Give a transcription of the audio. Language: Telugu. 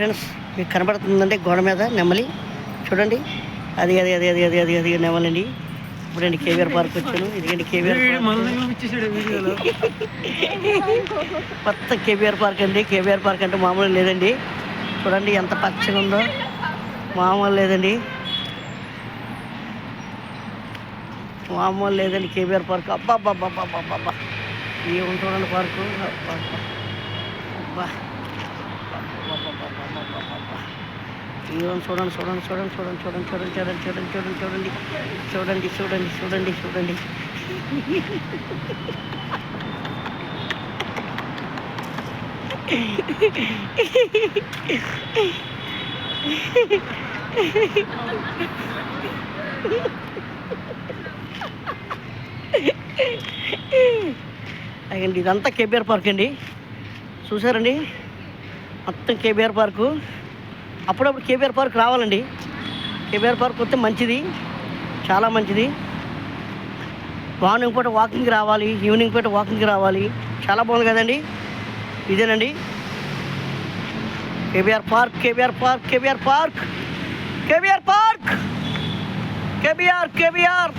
ఫ్రెండ్స్, మీకు కనబడుతుందంటే గోడ మీద నెమలి చూడండి. అది అది అది అది అది అది అది నెమలండి. ఇప్పుడండి కేవీఆర్ పార్క్ వచ్చాను. ఇదిగండి కేవీఆర్ కొత్త కేవీఆర్ పార్క్ అండి. కేవీఆర్ పార్క్ అంటే మామూలు లేదండి. చూడండి ఎంత పచ్చగా ఉందో, మామూలు లేదండి, మామూలు లేదండి కేవీఆర్ పార్క్. అబ్బా అబ్బా అబ్బా అబ్బా అబ్బా ఏముంది చూడండి పార్కు. అబ్బా అబ్బా చూడండి చూడండి చూడండి చూడండి చూడండి చూడండి చూడండి చూడండి చూడండి చూడండి చూడండి చూడండి చూడండి అయ్యండి ఇదంతా కేబీఆర్ పార్క్ అండి. చూసారండి మొత్తం కేబీఆర్ పార్కు. అప్పుడప్పుడు కేబీఆర్ పార్క్ రావాలండి. కేబీఆర్ పార్క్ వస్తే మంచిది, చాలా మంచిది. మార్నింగ్ పూట వాకింగ్ రావాలి, ఈవినింగ్ పూట వాకింగ్ రావాలి, చాలా బాగుంది కదండి. ఇదేనండి KBR park. KBR park KBR park KBR park KBR KBR